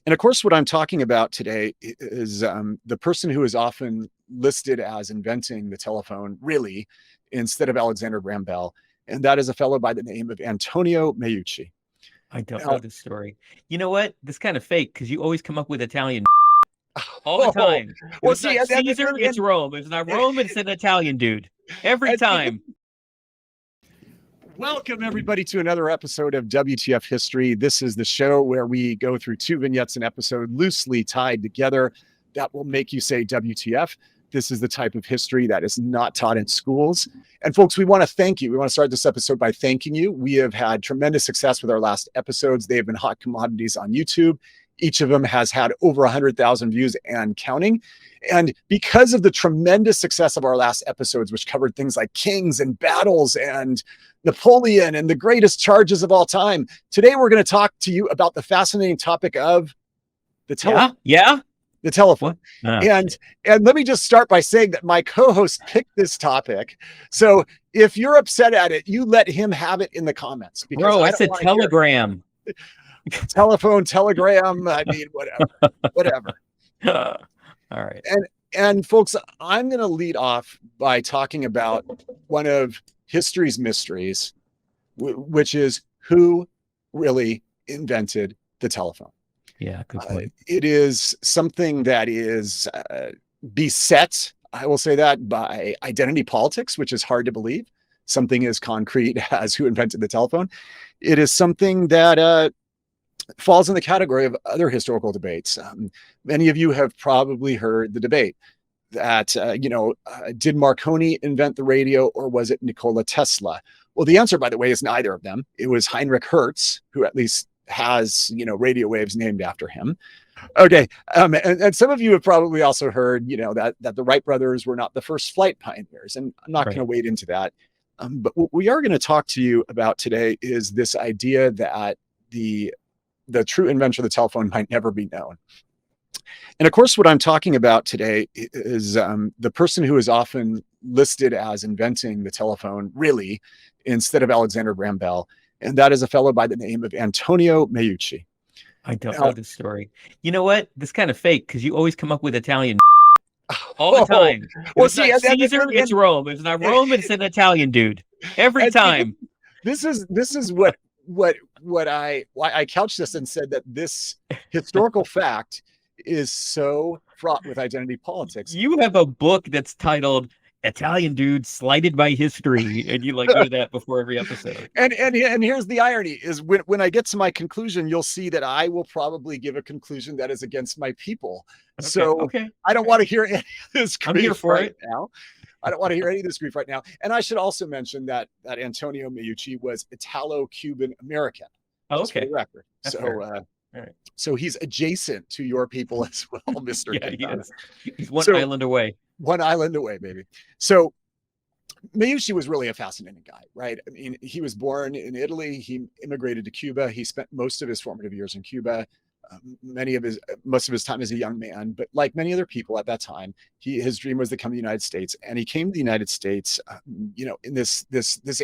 And of course, what I'm talking about today is the person who is often listed as inventing the telephone, really, instead of Alexander Graham Bell. And that is a fellow by the name of Antonio Miuchi. I don't know Now, this story. You know what? This kind of fake because you always come up with Italian all the oh, time. If well, it's see, not Caesar, it's Rome. If it's not Rome, it's an Italian dude. Every and see, time. welcome everybody to another episode of WTF History. This is the show where we go through two vignettes an episode loosely tied together that will make you say WTF. This is the type of history that is not taught in schools. And folks, we want to thank you. We want to start this episode by thanking you. We have had tremendous success with our last episodes. They have been hot commodities on YouTube. Each of them has had over 100,000 views and counting. And because of the tremendous success of our last episodes, which covered things like kings and battles and Napoleon and the greatest charges of all time, today we're going to talk to you about the fascinating topic of the telephone. Yeah. The telephone. What? Oh, and let me just start by saying that my co-host picked this topic. So if you're upset at it, you let him have it in the comments. Because bro, I said telegram. Telephone, telegram. I mean, whatever. All right. And folks, I'm going to lead off by talking about one of history's mysteries, which is who really invented the telephone. Yeah, good point. It is something that is beset, I will say that, by identity politics, which is hard to believe. Something as concrete as who invented the telephone. It is something that falls in the category of other historical debates. Many of you have probably heard the debate that, did Marconi invent the radio or was it Nikola Tesla? Well, the answer, by the way, is neither of them. It was Heinrich Hertz, who at least has, radio waves named after him. Okay. And some of you have probably also heard, that the Wright brothers were not the first flight pioneers. And I'm not going to wade into that. But what we are going to talk to you about today is this idea that the true inventor of the telephone might never be known. And of course, what I'm talking about today is the person who is often listed as inventing the telephone, really, instead of Alexander Graham Bell. And that is a fellow by the name of Antonio Miuchi. I don't know this story. You know what? This kind of fake because you always come up with Italian all the time. Well, see, not Caesar, it's Rome. If it's not Rome, it's an Italian dude. Every time. This is why I couched this and said that this historical fact is so fraught with identity politics. You have a book that's titled Italian Dude Slighted by History, and you go to that before every episode. And here's the irony is when I get to my conclusion, you'll see that I will probably give a conclusion that is against my people. Okay, so I don't want to hear any of this grief. I'm here for it now. I don't want to hear any of this grief right now. And I should also mention that Antonio Miuchi was Italo-Cuban American. Oh, okay. For the record. That's right. So he's adjacent to your people as well, Mr. Yeah, he is. He's one island away. One island away, baby. So Miuchi was really a fascinating guy, right? I mean, he was born in Italy. He immigrated to Cuba. He spent most of his formative years in Cuba. Most of his time as a young man, but like many other people at that time, his dream was to come to the United States, and he came to the United States, in this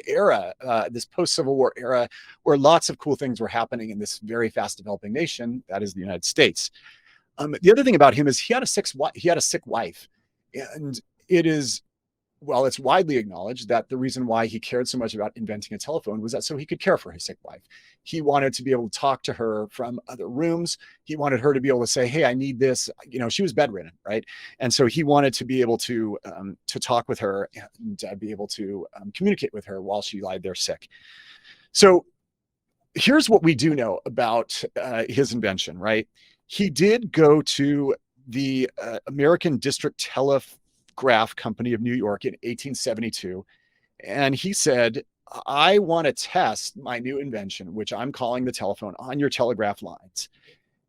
era, this post-Civil War era, where lots of cool things were happening in this very fast developing nation that is the United States. The other thing about him is he had a sick wife, and it's widely acknowledged that the reason why he cared so much about inventing a telephone was that so he could care for his sick wife. He wanted to be able to talk to her from other rooms. He wanted her to be able to say, hey, I need this. She was bedridden, right? And so he wanted to be able to talk with her and be able to communicate with her while she lied there sick. So here's what we do know about his invention, right? He did go to the American District Telegraph Company of New York in 1872. And he said, I want to test my new invention, which I'm calling the telephone, on your telegraph lines.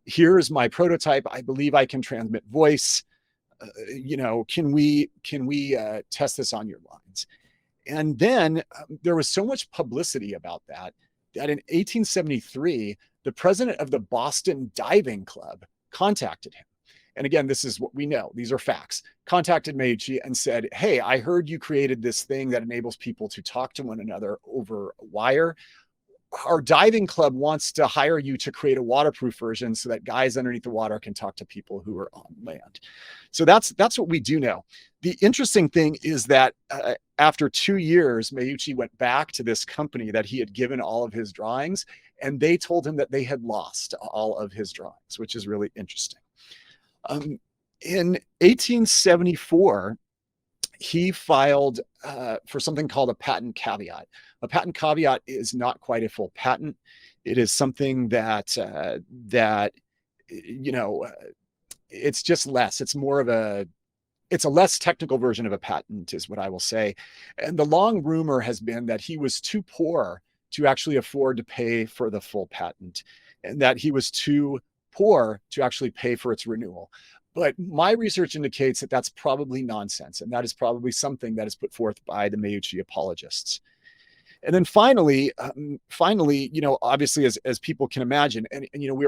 Here's my prototype. I believe I can transmit voice. Can we test this on your lines? And then there was so much publicity about that in 1873, the president of the Boston Diving Club contacted him. And again, this is what we know. These are facts. Contacted Miuchi and said, hey, I heard you created this thing that enables people to talk to one another over a wire. our diving club wants to hire you to create a waterproof version so that guys underneath the water can talk to people who are on land. So that's what we do now. The interesting thing is that after 2 years, Miuchi went back to this company that he had given all of his drawings, and they told him that they had lost all of his drawings, which is really interesting. In 1874, he filed for something called a patent caveat. A patent caveat is not quite a full patent. It is something that it's just less. It's more of it's a less technical version of a patent, is what I will say. And the long rumor has been that he was too poor to actually afford to pay for the full patent, and that he was too poor to actually pay for its renewal. But my research indicates that that's probably nonsense, and that is probably something that is put forth by the Miuchi apologists. And then finally, obviously, as people can imagine, and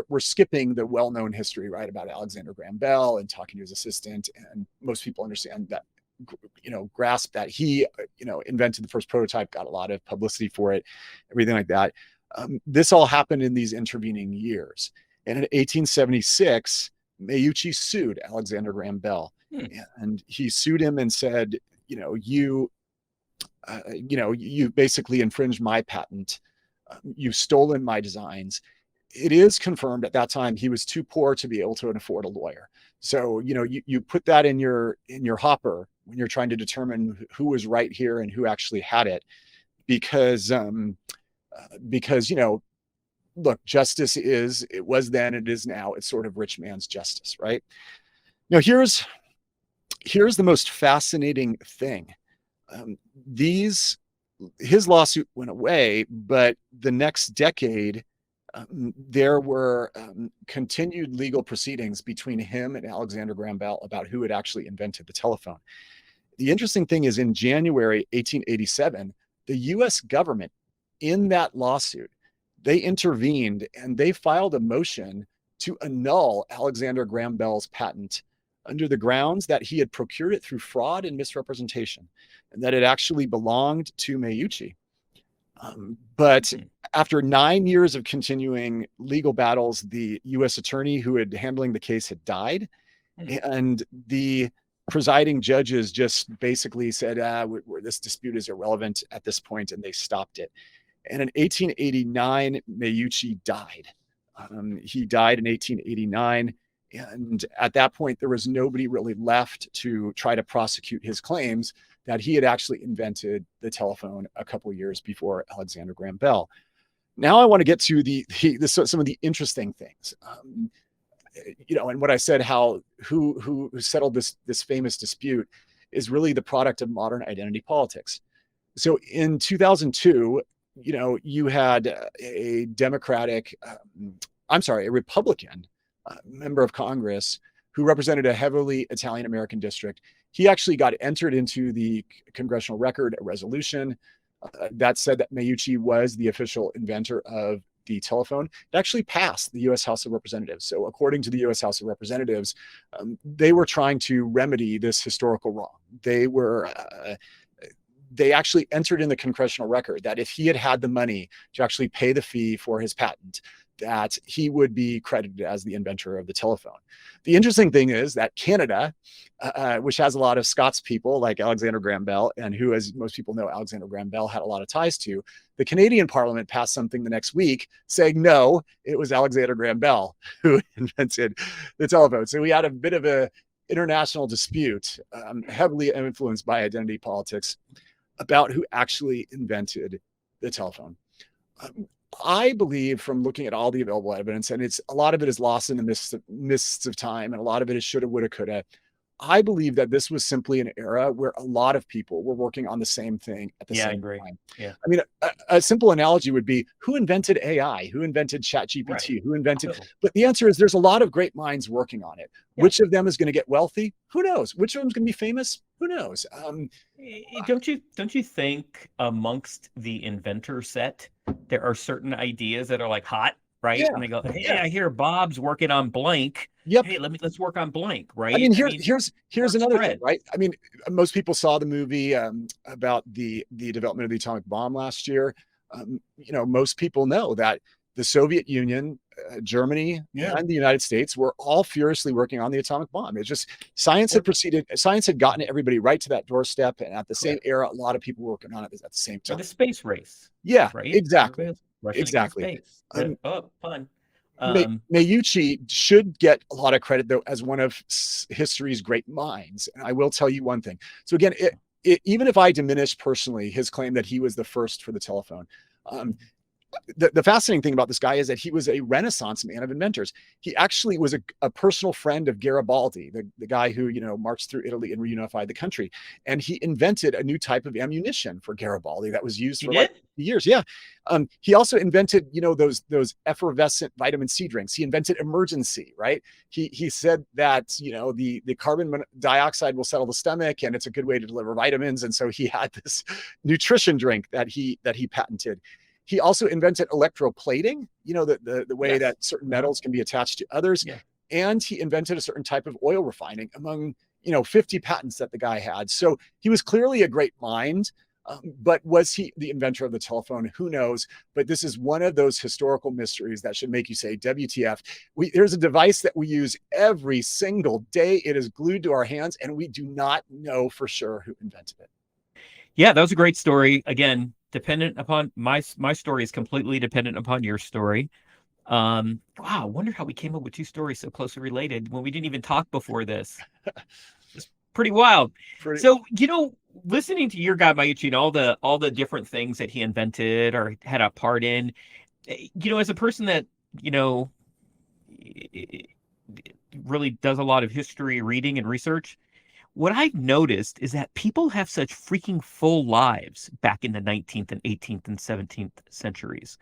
we're skipping the well-known history, right, about Alexander Graham Bell and talking to his assistant, and most people understand that, grasp that he, invented the first prototype, got a lot of publicity for it, everything like that. This all happened in these intervening years. And in 1876, Miuchi sued Alexander Graham Bell, and he sued him and said, you basically infringed my patent. You've stolen my designs. It is confirmed at that time he was too poor to be able to afford a lawyer. So, you put that in your hopper when you're trying to determine who was right here and who actually had it, because look, justice it was then, it is now, it's sort of rich man's justice, right? Now, here's the most fascinating thing. His lawsuit went away, but the next decade, there were continued legal proceedings between him and Alexander Graham Bell about who had actually invented the telephone. The interesting thing is, in January 1887, the US government, in that lawsuit, they intervened and they filed a motion to annul Alexander Graham Bell's patent under the grounds that he had procured it through fraud and misrepresentation, and that it actually belonged to Miuchi. But after 9 years of continuing legal battles, the U.S. attorney who had handling the case had died, and the presiding judges just basically said, this dispute is irrelevant at this point, and they stopped it. And in 1889, Miuchi died. He died in 1889. And at that point, there was nobody really left to try to prosecute his claims that he had actually invented the telephone a couple of years before Alexander Graham Bell. Now I want to get to some of the interesting things. And what I said, how who settled this famous dispute is really the product of modern identity politics. So in 2002, you had a Republican member of Congress who represented a heavily Italian American district. He actually got entered into the congressional record, a resolution that said that Miuchi was the official inventor of the telephone. It actually passed the U.S. House of Representatives. So according to the U.S. House of Representatives, they were trying to remedy this historical wrong. They actually entered in the congressional record that if he had had the money to actually pay the fee for his patent, that he would be credited as the inventor of the telephone. The interesting thing is that Canada, which has a lot of Scots people like Alexander Graham Bell, and who, as most people know, Alexander Graham Bell had a lot of ties to, the Canadian Parliament passed something the next week saying, no, it was Alexander Graham Bell who invented the telephone. So we had a bit of an international dispute, heavily influenced by identity politics, about who actually invented the telephone. I believe, from looking at all the available evidence, and a lot of it is lost in the mists of time, and a lot of it is shoulda, woulda, coulda. I believe that this was simply an era where a lot of people were working on the same thing at the same time. Yeah. I mean, a simple analogy would be, who invented AI? Who invented ChatGPT? Right. Who invented? But the answer is, there's a lot of great minds working on it. Yeah. Which of them is going to get wealthy? Who knows? Which of them is going to be famous? Who knows? Don't you think amongst the inventor set, there are certain ideas that are like hot, right? Yeah. And they go, hey, I hear Bob's working on blank. Yep. Hey, let's work on blank, right? I mean, here's another thing, right? I mean, most people saw the movie about the development of the atomic bomb last year. most people know that the Soviet Union, Germany, and the United States were all furiously working on the atomic bomb. It's just science had gotten everybody right to that doorstep, and at the same era, a lot of people were working on it at the same time. Or the space race. Yeah, right? Exactly. Russian Exactly. Space. Fun. Miuchi should get a lot of credit, though, as one of history's great minds. And I will tell you one thing. So again, even if I diminish personally his claim that he was the first for the telephone, the fascinating thing about this guy is that he was a Renaissance man of inventors. He actually was a personal friend of Garibaldi, the guy who, marched through Italy and reunified the country. And he invented a new type of ammunition for Garibaldi that was used for years. Yeah. He also invented, those effervescent vitamin C drinks. He invented Emergency, right? He said that, the carbon dioxide will settle the stomach and it's a good way to deliver vitamins. And so he had this nutrition drink that he patented. He also invented electroplating, the way that certain metals can be attached to others. Yeah. And he invented a certain type of oil refining among, 50 patents that the guy had. So he was clearly a great mind. But was he the inventor of the telephone? Who knows? But this is one of those historical mysteries that should make you say, WTF. There's a device that we use every single day. It is glued to our hands, and we do not know for sure who invented it. Yeah, that was a great story. Again, dependent upon my story is completely dependent upon your story. Wow, I wonder how we came up with two stories so closely related when we didn't even talk before this. It's pretty wild. So, listening to your guy Miuchi and all the different things that he invented or had a part in, as a person that, really does a lot of history reading and research, what I've noticed is that people have such freaking full lives back in the 19th and 18th and 17th centuries.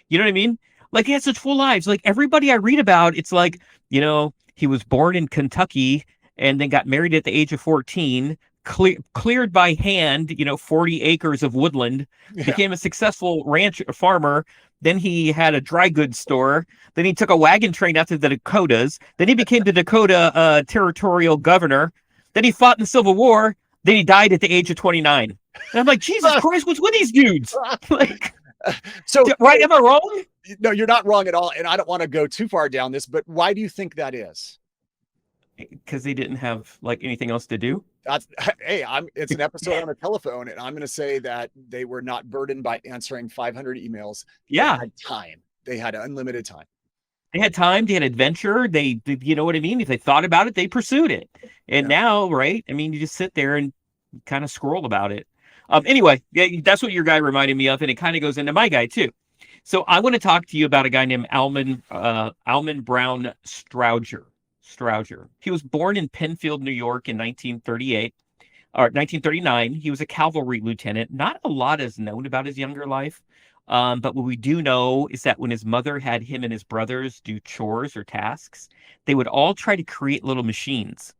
You know what I mean? Like, he had such full lives. Like, everybody I read about, it's like, he was born in Kentucky and then got married at the age of 14, cleared by hand, 40 acres of woodland, became a successful farmer. Then he had a dry goods store. Then he took a wagon train out to the Dakotas. Then he became the Dakota territorial governor. Then he fought in the Civil War. Then he died at the age of 29. And I'm like, Jesus Christ, what's with these dudes? Like, right? Am I wrong? No, you're not wrong at all. And I don't want to go too far down this, but why do you think that is? Because they didn't have anything else to do. It's an episode on a telephone, and I'm going to say that they were not burdened by answering 500 emails. Yeah, they had time. They had unlimited time. They had time. They had adventure. They you know what I mean? If they thought about it, they pursued it. And now, right? I mean, you just sit there and kind of scroll about it. Anyway, that's what your guy reminded me of, and it kind of goes into my guy too. So I want to talk to you about a guy named Almon Brown Strowger. He was born in Penfield, New York in 1939. He was a cavalry lieutenant. Not a lot is known about his younger life. But what we do know is that when his mother had him and his brothers do chores or tasks, they would all try to create little machines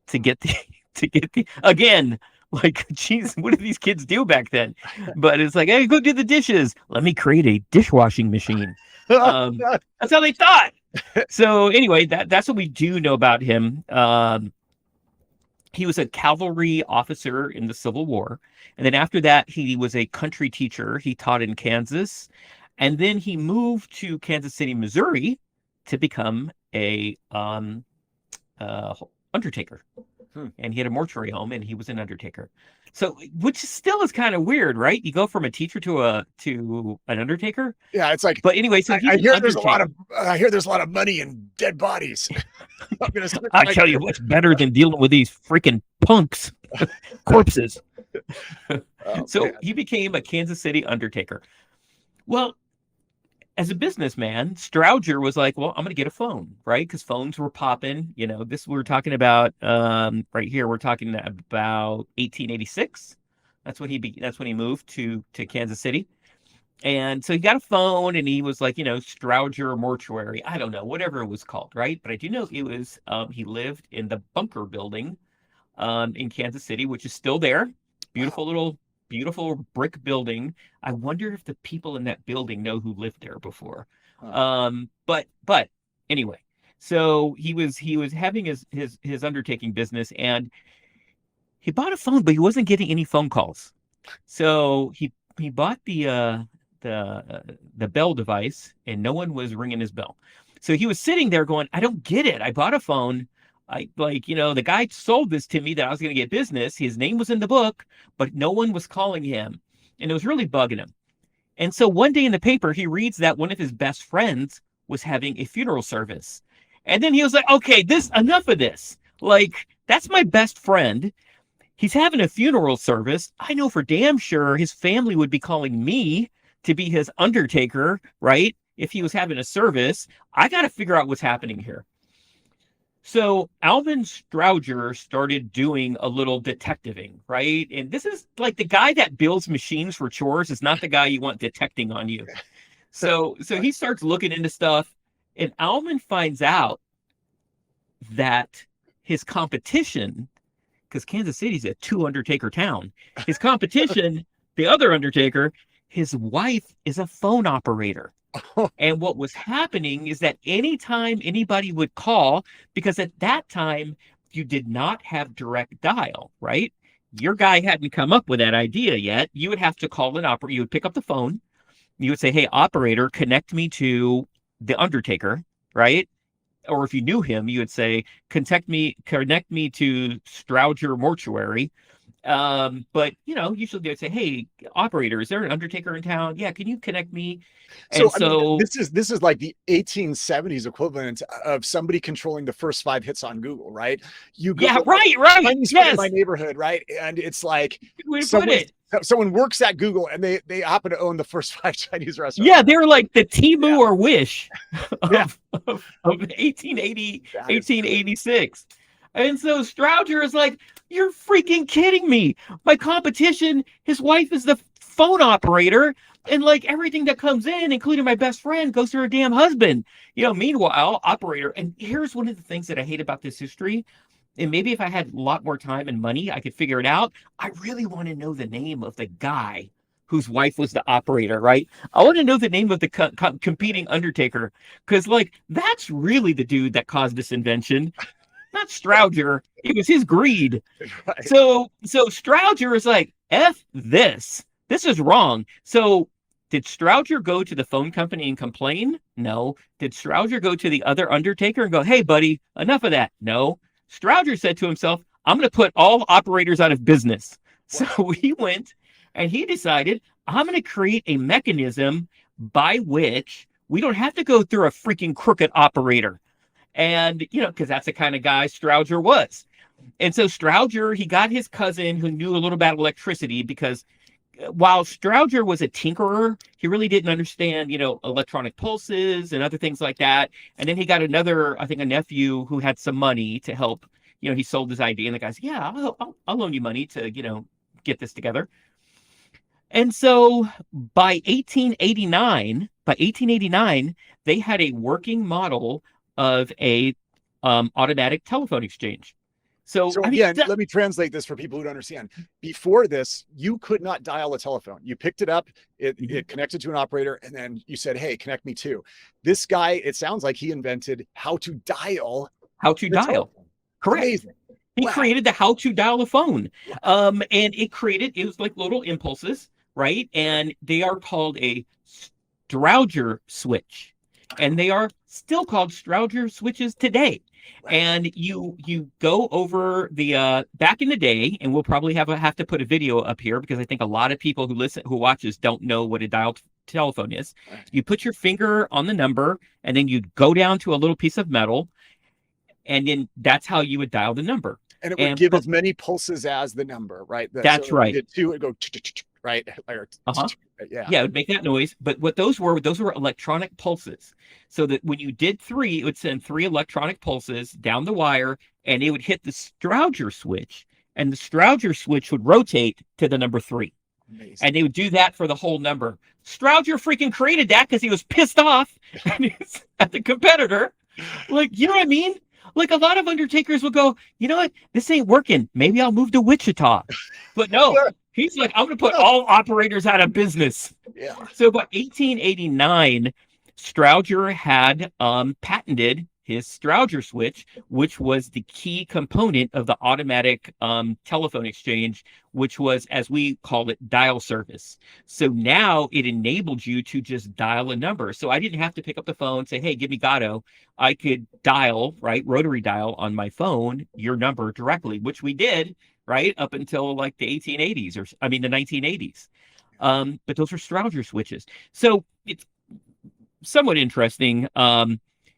to get the again, like, geez, what did these kids do back then? But it's like, hey, go do the dishes. Let me create a dishwashing machine. That's how they thought. So anyway, that's what we do know about him. He was a cavalry officer in the Civil War. And then after that, he was a country teacher. He taught in Kansas. And then he moved to Kansas City, Missouri to become a Undertaker. And he had a mortuary home, and he was an Undertaker. So, which still is kind of weird, right? You go from a teacher to an Undertaker. Yeah, it's like. But anyway, so I hear there's a lot of money in dead bodies. I tell you what's better than dealing with these freaking punks, corpses. So he became a Kansas City Undertaker. Well, as a businessman, Strowger was like, well, I'm going to get a phone, right? Because phones were popping. This we're talking about right here. We're talking about 1886. That's when he moved to Kansas City. And so he got a phone, and he was like, Strowger Mortuary. I don't know, whatever it was called, right? But I do know it was, he lived in the Bunker Building in Kansas City, which is still there. Beautiful brick building. I wonder if the people in that building know who lived there before. But anyway, so he was having his undertaking business, and he bought a phone, but he wasn't getting any phone calls. So he bought the the bell device, and no one was ringing his bell. So he was sitting there going, I don't get it. I bought a phone. The guy sold this to me that I was going to get business. His name was in the book, but no one was calling him. And it was really bugging him. And so one day in the paper, he reads that one of his best friends was having a funeral service. And then he was like, okay, enough of this. Like, that's my best friend. He's having a funeral service. I know for damn sure his family would be calling me to be his Undertaker, right? If he was having a service. I got to figure out what's happening here. So Alvin Strouger started doing a little detectiving, right? And this is like the guy that builds machines for chores is not the guy you want detecting on you. So he starts looking into stuff, and Alvin finds out that his competition, because Kansas City's a 2 Undertaker town, his competition, the other Undertaker, his wife is a phone operator. And what was happening is that anytime anybody would call, because at that time you did not have direct dial, right? Your guy hadn't come up with that idea yet. You would have to call an operator. You would pick up the phone. You would say, hey, operator, connect me to the Undertaker, right? Or if you knew him, you would say, connect me to Strouger Mortuary. But usually they would say, hey, operator, is there an Undertaker in town? Yeah, can you connect me? And so this is like the 1870s equivalent of somebody controlling the first 5 hits on Google, right? You go, right. Chinese Yes. in my neighborhood, right? And it's like Good way to put it. Someone works at Google and they happen to own the first 5 Chinese restaurants. Yeah, they're like the Temu or Wish of 1886. And so Strouger is like, you're freaking kidding me. My competition, his wife is the phone operator, and like everything that comes in, including my best friend, goes to her damn husband. Meanwhile, operator. And here's one of the things that I hate about this history. And maybe if I had a lot more time and money, I could figure it out. I really want to know the name of the guy whose wife was the operator, right? I want to know the name of the competing Undertaker, because like that's really the dude that caused this invention. Not Strouger. It was his greed. Right. So Strouger is like, F this. This is wrong. So did Strouger go to the phone company and complain? No. Did Strouger go to the other Undertaker and go, hey, buddy, enough of that? No. Strouger said to himself, I'm going to put all operators out of business. Wow. So he went and he decided, I'm going to create a mechanism by which we don't have to go through a freaking crooked operator. And, because that's the kind of guy Strouger was. And so Strouger, he got his cousin who knew a little about electricity, because while Strouger was a tinkerer, he really didn't understand, electronic pulses and other things like that. And then he got another, I think, a nephew who had some money to help. He sold his idea, and the guy's, yeah, I'll loan you money to, get this together. And so by 1889, they had a working model of a automatic telephone exchange. So again, let me translate this for people who don't understand. Before this, you could not dial a telephone. You picked it up, it connected to an operator, and then you said, hey, connect me to. This guy, it sounds like he invented how to dial. Telephone. Correct. Amazing. He created the how to dial a phone. And it was like little impulses, right? And they are called a Strouger switch. And they are still called Strouger switches today. Right. And you go over the back in the day, and we'll probably have to put a video up here, because I think a lot of people who watches don't know what a dial telephone is. Right. You put your finger on the number, and then you go down to a little piece of metal, and then that's how you would dial the number. And it would give as many pulses as the number, right? That's right. It would go right. Yeah, it would make that noise. But what those were electronic pulses. So that when you did 3, it would send 3 electronic pulses down the wire, and it would hit the Strouger switch, and the Strouger switch would rotate to the number 3. Amazing. And they would do that for the whole number. Strouger freaking created that because he was pissed off at the competitor. Like, you know what I mean? Like, a lot of Undertakers will go, you know what? This ain't working. Maybe I'll move to Wichita. But no, he's like, I'm going to put all operators out of business. Yeah. So by 1889, Strouger had patented his Strowger switch, which was the key component of the automatic telephone exchange, which was, as we call it, dial service. So now it enabled you to just dial a number. So I didn't have to pick up the phone, say, hey, give me Gatto. I could dial, right, rotary dial on my phone, your number directly, which we did, right, up until like the 1880s, the 1980s. But those were Strowger switches. So it's somewhat interesting.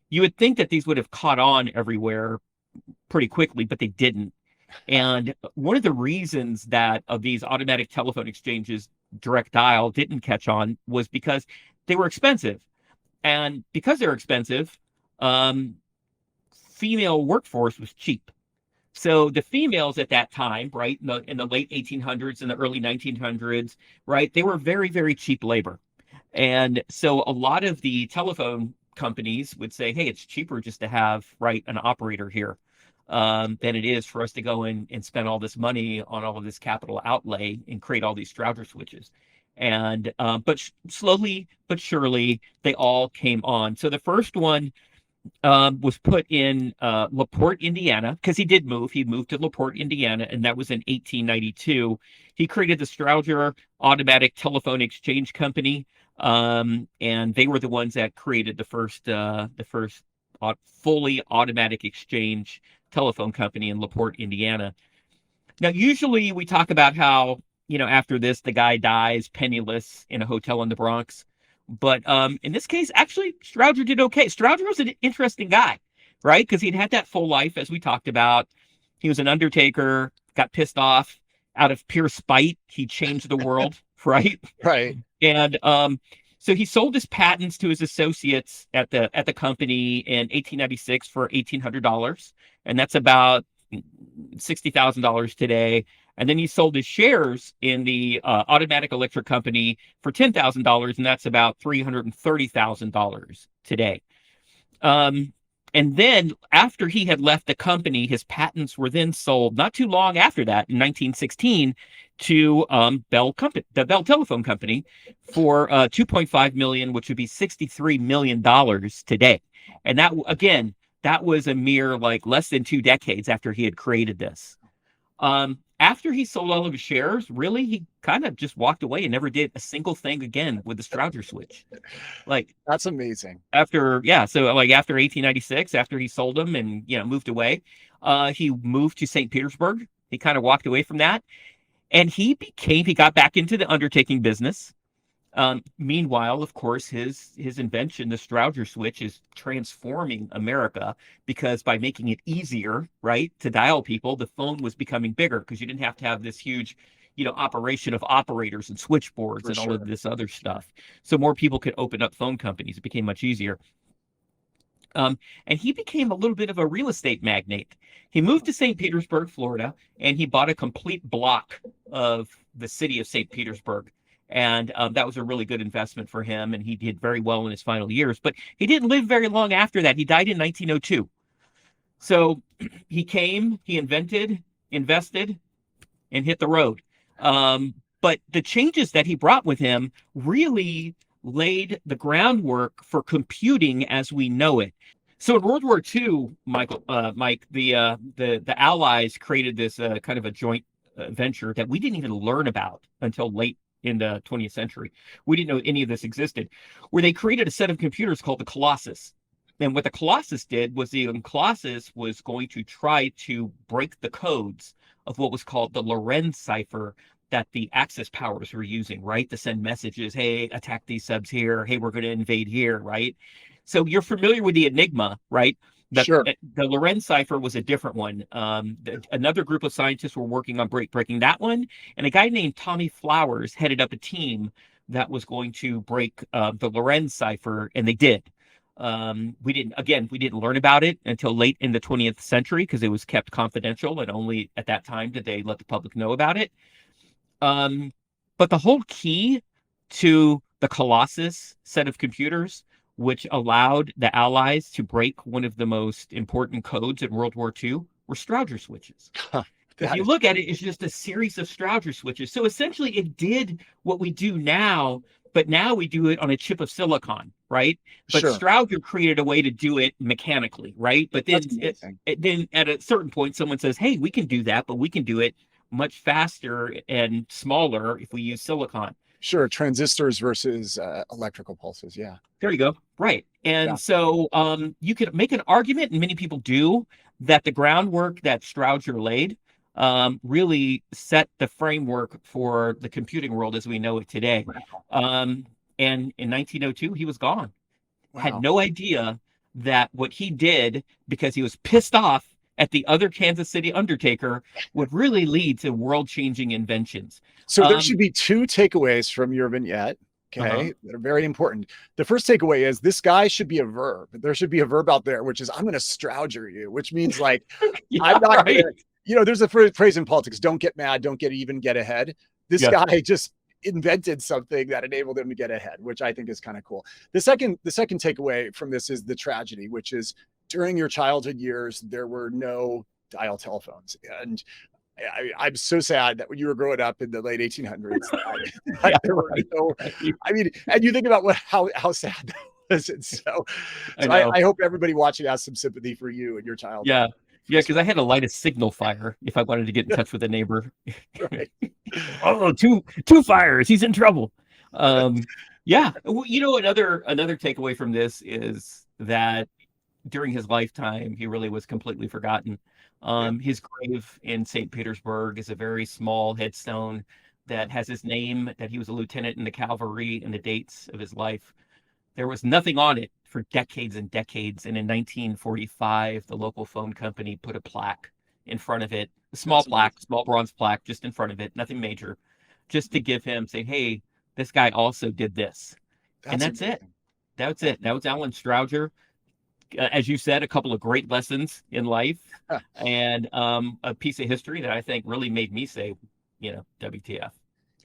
You would think that these would have caught on everywhere pretty quickly, but they didn't. And one of the reasons that of these automatic telephone exchanges, direct dial, didn't catch on was because they were expensive. And because they're expensive, female workforce was cheap. So the females at that time, right, in the late 1800s and the early 1900s, right, they were very, very cheap labor. And so a lot of the telephone companies would say, hey, it's cheaper just to have, right, an operator here than it is for us to go in and spend all this money on all of this capital outlay and create all these Strowger switches. And but slowly but surely, they all came on. So the first one was put in LaPorte, Indiana, because he did move. He moved to LaPorte, Indiana, and that was in 1892. He created the Strowger Automatic Telephone Exchange Company, and they were the ones that created the first fully automatic exchange telephone company in LaPorte, Indiana. Now, usually we talk about how, after this, the guy dies penniless in a hotel in the Bronx. But in this case, actually, Strowger did okay. Strowger was an interesting guy, right? Because he'd had that full life, as we talked about. He was an Undertaker, got pissed off out of pure spite. He changed the world, right? Right. And so he sold his patents to his associates at the company in 1896 for $1,800, and that's about $60,000 today. And then he sold his shares in the automatic electric company for $10,000, and that's about $330,000 today. And then after he had left the company, his patents were then sold not too long after that, in 1916, to the Bell Telephone Company for $2.5 million, which would be $63 million today. And that was a mere less than 2 decades after he had created this. After he sold all of his shares, really, he kind of just walked away and never did a single thing again with the Strowger switch. That's amazing. After 1896, after he sold them and moved away, he moved to St. Petersburg. He kind of walked away from that, and he got back into the undertaking business. Meanwhile, of course, his invention, the Strowger switch, is transforming America, because by making it easier, right, to dial people, the phone was becoming bigger because you didn't have to have this huge, operation of operators and switchboards and all of this other stuff. So more people could open up phone companies. It became much easier. And he became a little bit of a real estate magnate. He moved to St. Petersburg, Florida, and he bought a complete block of the city of St. Petersburg. And that was a really good investment for him, and he did very well in his final years. But he didn't live very long after that. He died in 1902. So he invented, invested, and hit the road. But the changes that he brought with him really laid the groundwork for computing as we know it. So in World War II, Mike, the Allies created this kind of a joint venture that we didn't even learn about until late in the 20th century. We didn't know any of this existed, where they created a set of computers called the Colossus. And what the Colossus did was the Colossus was going to try to break the codes of what was called the Lorenz cipher that the Axis powers were using, right? To send messages, hey, attack these subs here. Hey, we're going to invade here, right? So you're familiar with the Enigma, right? Sure. The Lorenz cipher was a different one. Another group of scientists were working on breaking that one, and a guy named Tommy Flowers headed up a team that was going to break the Lorenz cipher, and they did. We didn't learn about it until late in the 20th century because it was kept confidential, and only at that time did they let the public know about it. But the whole key to the Colossus set of computers, which allowed the Allies to break one of the most important codes in World War II, were Strowger switches. If you look at it, it's just a series of Strowger switches. So essentially, it did what we do now, but now we do it on a chip of silicon, right? But Sure. Strowger created a way to do it mechanically, right? But then, then at a certain point, someone says, "Hey, we can do that, but we can do it much faster and smaller if we use silicon." Sure. Transistors versus electrical pulses. Yeah. There you go. Right. And so you could make an argument, and many people do, that the groundwork that Strowger laid really set the framework for the computing world as we know it today. And in 1902, he was gone. Wow. Had no idea that what he did, because he was pissed off at the other Kansas City Undertaker, would really lead to world-changing inventions. So there should be 2 takeaways from your vignette, okay, that are very important. The first takeaway is this guy should be a verb. There should be a verb out there, which is I'm going to Strowger you, which means like, I'm not gonna, there's a phrase in politics, don't get mad, don't get even, get ahead. This guy just invented something that enabled him to get ahead, which I think is kind of cool. The second takeaway from this is the tragedy, which is during your childhood years, there were no dial telephones. And I'm so sad that when you were growing up in the late 1800s, I mean, and you think about how sad that was. And so I hope everybody watching has some sympathy for you and your childhood. Yeah. Yeah, because I had to light a signal fire if I wanted to get in touch with a neighbor. Right. Oh, two fires. He's in trouble. Yeah. Another takeaway from this is that during his lifetime, he really was completely forgotten. His grave in St. Petersburg is a very small headstone that has his name, that he was a lieutenant in the cavalry, and the dates of his life. There was nothing on it for decades and decades. And in 1945, the local phone company put a plaque in front of it, a small bronze plaque just in front of it, nothing major, just to give him, say, hey, this guy also did this. And that's it. That's it. That was Alan Strowger. As you said, a couple of great lessons in life and a piece of history that I think really made me say, WTF.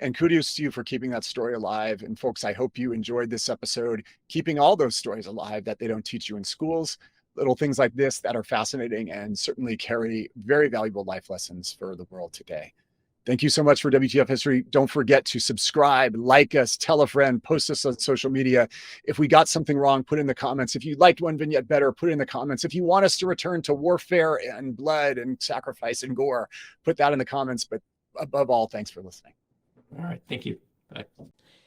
And kudos to you for keeping that story alive. And folks, I hope you enjoyed this episode, keeping all those stories alive that they don't teach you in schools, little things like this that are fascinating and certainly carry very valuable life lessons for the world today. Thank you so much for WTF History. Don't forget to subscribe, like us, tell a friend, post us on social media. If we got something wrong, put it in the comments. If you liked one vignette better, put it in the comments. If you want us to return to warfare and blood and sacrifice and gore, put that in the comments. But above all, thanks for listening. All right. Thank you. Bye.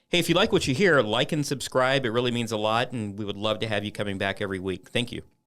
Hey, if you like what you hear, like and subscribe. It really means a lot, and we would love to have you coming back every week. Thank you.